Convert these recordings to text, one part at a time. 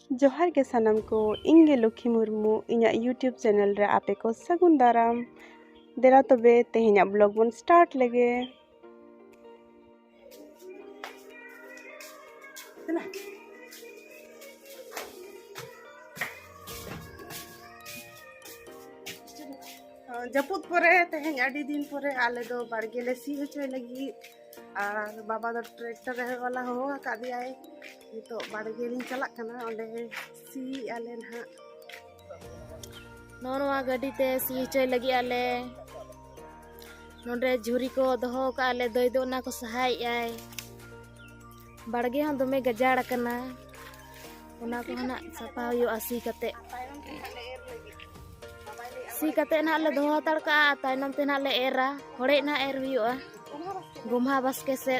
जोहार के सनम को इंगे लक्ष्मी मुर्मू इना यूट्यूब चैनल रे आपे को सगुन दाराम देरा तबे तेहेना ब्लॉग बन स्टार्ट लगे जपुत परे तेहेन आडी दिन परे आले दो बाड़गे ले सी होचोय लगी और बाबा दो ट्रैक्टर रहे वाला हो का दियाय तो बाड़गे लिन चला कना ओंडे सी आले ना नोनवा गाड़ी ते सी होचोय लगी आले नोंडे झुरी को दोहो का आले दोय दो ना को सहाय आय बाड़गे हन दमे गजाड़ कना ओना को हना सफा हुयो सी कते ना ले दोहो तड़का तायनम ते ना ले एरा होड़े ना एर हुयो गुम्हा बसके से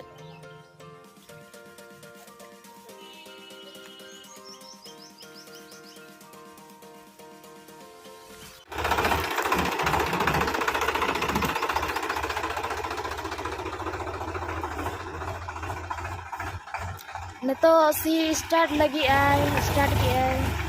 नेतो सी स्टार्ट लगी आय स्टार्ट की आय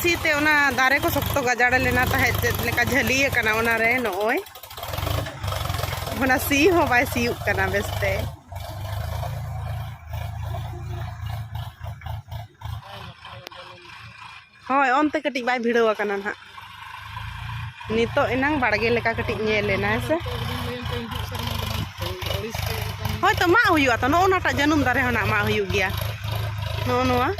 सी ते ओना दारे को सख्तो गजाड़ लेना ताहे चेद लेका झलिए कना ओना रे नोय ओना सी हो बाय सीउक कना बेसते होय ओनते कटी बाय भिड़वा कना ना नितो इनांग बाड़गे लेका कटी ñel लेना से होय तो मा हुयुआ तो नो ओनाटा जनुम दारे होना मा हुयु गया नो नोआ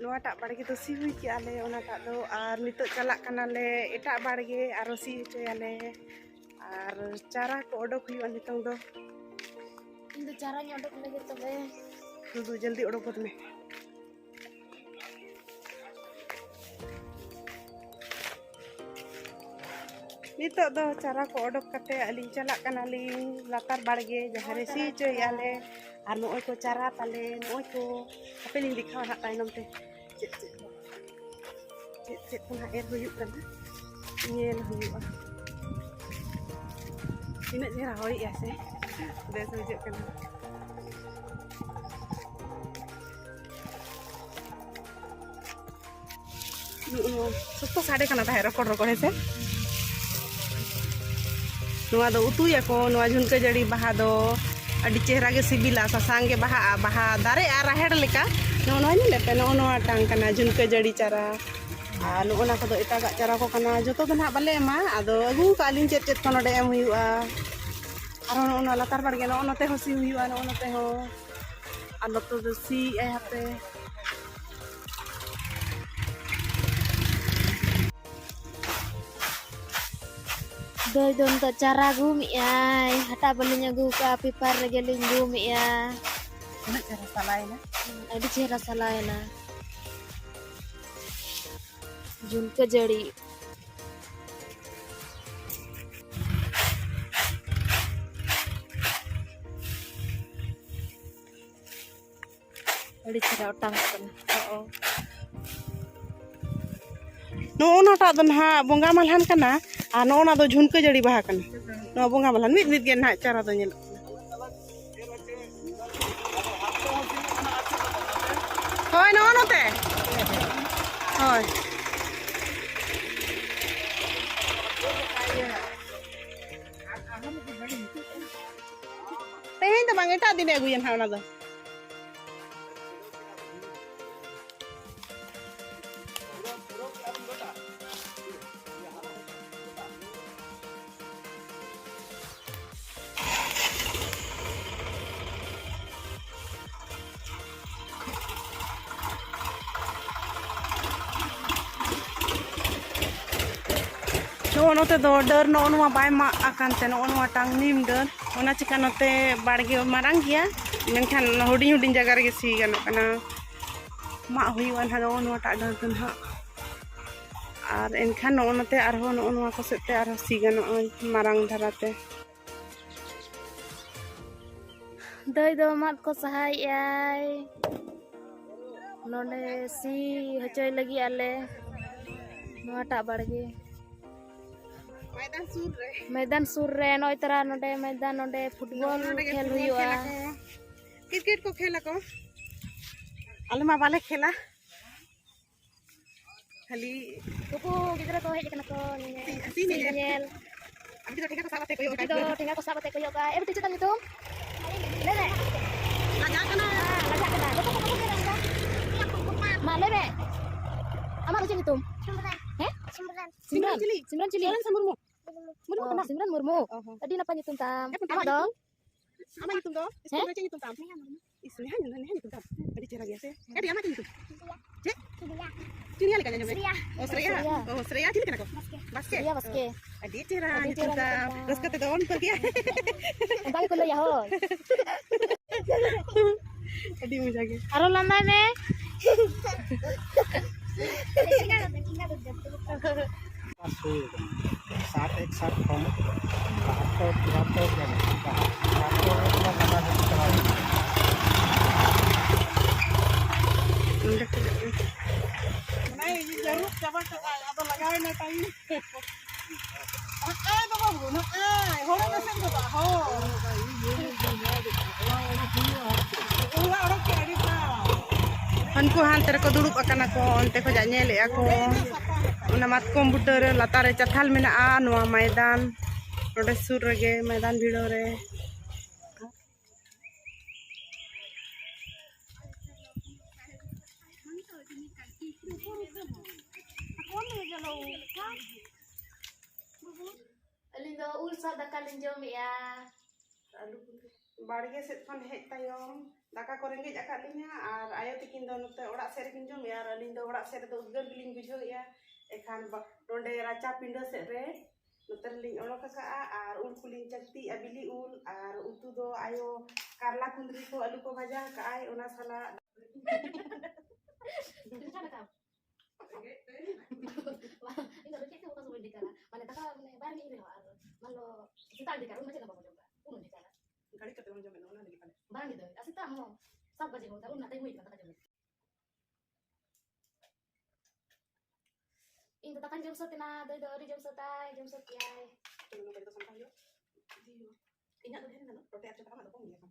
नोआटा बाड़गे तो सी हुई कियाले ओनाटा दो आर नितो चला कनाले एटा बाड़गे आरो सी होचोयाले आर चारा को ओडोक हुयुआ नितोंग दो इन दो चारा नी ओडोक लगे तबे दुदु जल्दी ओडोक होत में नितो दो चारा को ओडोक कते अली चला कनाली लातार बाड़गे जहां रे सी होचोयाले आर नोय को चारा ताले नोय को अपे लिंग दिखाव ना तायनम ते चेत पुना एर हुयुक कना ñel हुयुआ ina jera hoy ya se beस हुजुक कना सुतो साडे कना ताहे रकोड़ रकोड़ से नुआ दो उतुया को नुआ झुनके जड़ी बाहा दो अडी चेहरा के सिबिला सासांग के बाहा बाहा दारे आ राहेड़ लेका नो नो नि लेपे नो नो टांग कना झुनके जड़ी चारा आ नो ओना को दो एटा गा चारा को कना जतो दो ना बाले मा आदो अगु कालिन चेत चेत कोन डे एम हुयुआ आरो नो ओना लातार बाड़गे नो ओनते हो सी हुयुआ नो ओनते हो आ लतो दो सी ए हाते दोय दोन तो चारा घूमी आय हटा बलिnya गु का पिपर रे लिंग घूमी आ ना चारा सलाई ना अडी चेहरा सलाय ना झुनके जड़ी अडी चेहरा ओटांग कना ओ नो ओनाटा दो ना बोंगा मालहान कना आ नो ओना दो झुनके जड़ी बाहा कना नो बोंगा मालहान मिद मिद गे ना चारा दो ñel होय नो नोते होय तेहेन तो बांग एटा दिन अगुयन हा ओना दो no note do der no no bai ma akan te no no tang nim der ona chika note barge marang gya menkan huding huding jaga rege si gano kana ma huiwan ha no ta der tun ha ar enkan no note arho no ko sete arho si gano marang dharate doi do mat ko sahai ai nonde si hocoy lagi ale noa tak barge मैदान सुर रे नय तरा नोडे मैदान नोडे football खेल हुआ cricket को खेला को आले मा बाले खेला खाली कुकु गिदरा को हेज कना को नेल अभी तो ठेका को साबते कोयो तो ठेका को साबते कोयो का एबे टीचर तम ले ले लगा कना मा ले बे amar ucin itu Simran Cili Simran Murmu tadi napa nyitum tam ama dong ama nyitum do isme nyitum tam isme nyitum tam tadi cara biasa dia ama nyitum cek Cili ali kan nyambe oh Sreya Cili kan aku basket iya basket adi cara nyitum tam terus kata don pergi entah ko ya ho adi mo jage aro lamai me सात एक सात कौन 'Anku hantar ko duduk akan ako onte ko nyele ako una mat komputer latare chathal menaa noa maidan node sur rege maidan bhido re alin do ulsa dakalin jom ya बाड़गे से खन hedge तायम दाका को ranges आकाद लिया और आयो तिकिन दो नते ओड़ा से रेकिन जम या अलिन दो ओड़ा से रे दो उद्गार गिलिन बुझो या एखान नोंडे राचा पिंडो से रे नते लिन ओलोक का और उल कुलिन चक्ति अबिली उल और उतु दो आयो कारला कुंदरी को आलू को भाजा का आय ओना साला गाड़ी करते हैं जो मैंने उन्होंने लिखा है barang itu asita mo sab baje mo taun natai muit kata jom in tatakan jom sotina doi doi jom sotai jom sotiai tuh nggak itu sampai yo ini ada yang nggak protein aja karena ada pom ya kan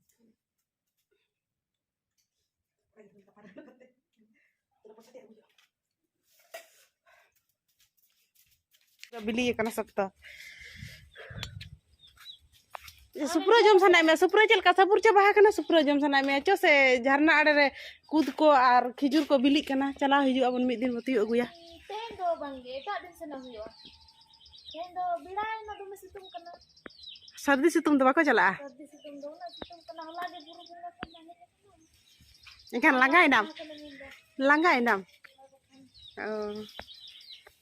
kayak gitu kita pada kete udah pasti aku juga beli ya karena sakta सुपुरा जम सना में सुपुरा चल का सपुर चा बाहा कना सुपुरा जम सना में चो से झरना आड़े रे कूद को और खिजुर को बिली कना चला हिजु अपन मिद दिन मती अगुया तेन दो बंगे का दिन से न हुयो तेन दो बिड़ाई न दुमे सितुम कना सर्दी सितुम तो बाको चला सर्दी सितुम दो ना सितुम कना हला जे बुरु बुरु कना इनkan langgai nam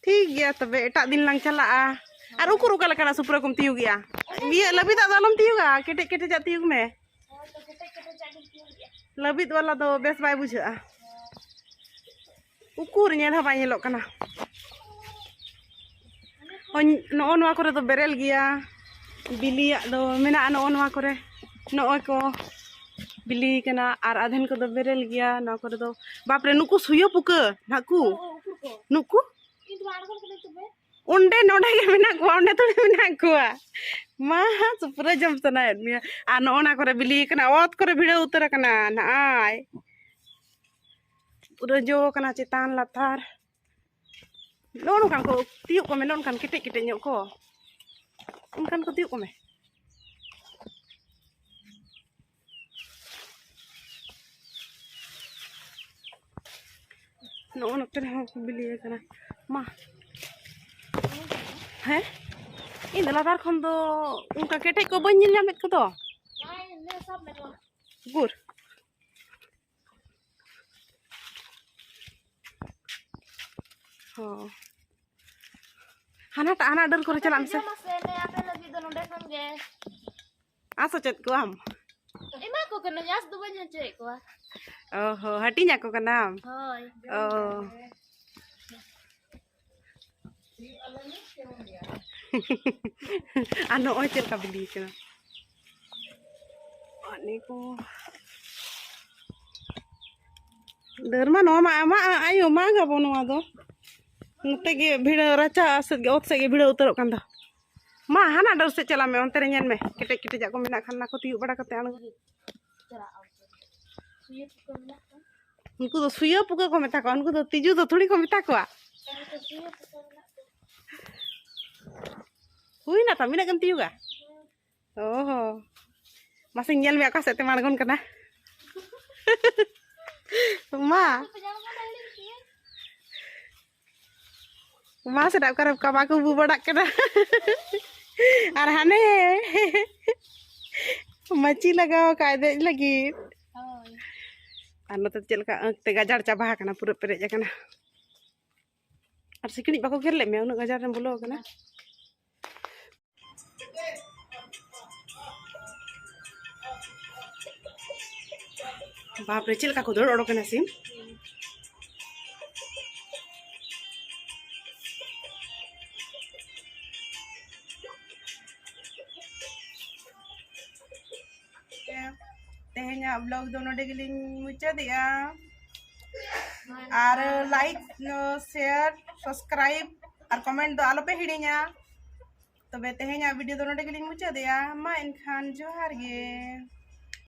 ठीक गया तबे एटा दिन lang चला और उकुर उका लकना सुपुरा कुम तियु गया बिया लबित आलम तियुगा केटे केटे जा तियुग में लबित वाला तो बेस बाय बुझा उकुर नेल हा बाय नेलोक कना नो नोआ करे तो बेरेल गया बिलिया दो मेना नो नोआ करे नो को बिली कना और आधेन को दो बेरेल गया नो करे दो बाप रे नुकु सुयो पुके नाकु नुकु उन्डे नोडे के मेना को उन्डे तो मेना को मा सुपुरा जम सना मिया आ नोना करे बिली कना ओत करे भिड़े उतर कना नाय पूरा जो कना चितान लाथार लोन kan को तियु को मेलोन kan किटे किटे ᱧᱚᱜ को उनkan को तियु को में नोन उतर हम बिली कना मा हैं इन लादार खन दो उनका केटे को बन जिल जामेत को तो नाय ने सब में तो गुर हो हाना डर को चला से Masa ini apa lagi tuh nonton kan ge? आसो चेत को हम Emang aku kena nyas tuh banyak cek gua. ओहो हटिnya को कनाम Hoi. ओ ano oy चेल का बिली के अनि को दरमा नो मा आयो मा गा बोनो आदो नते गे भिड़ राचा से ओत से गे भिड़ उतरो कंदा मा हाना डर से चला में अंतरे ñen में केटे केटे जा को मिना खाना को तियु बड़ा कते आन Cara auto. Suyu tuh kena kan? उनको तो सुइया पुका को मेता को उनको तो तिजु तो थोड़ी को मेता को Kalau tuh suyu tuh kena tuh. हुई ना तमिना कन तियु गा ओहो masing ñel me aka sete margon kana ma Jangan balik sih. ma sedap karep ka baku bu badak kana ar hane machi लगाओ कायदे लगी Hoi. anu te चल का ते गाजर चाबा kana पूरा Perez kana ar sikini bako gerle me unu गाजर रे बोलो kana बाप रे चल का को दौड़ ओडो kana SIM tehnya vlog do node giling mucha dia ar like share subscribe ar comment do alo pe hidinya tobe tehnya video do node giling mucha dia ma enkhan johar ge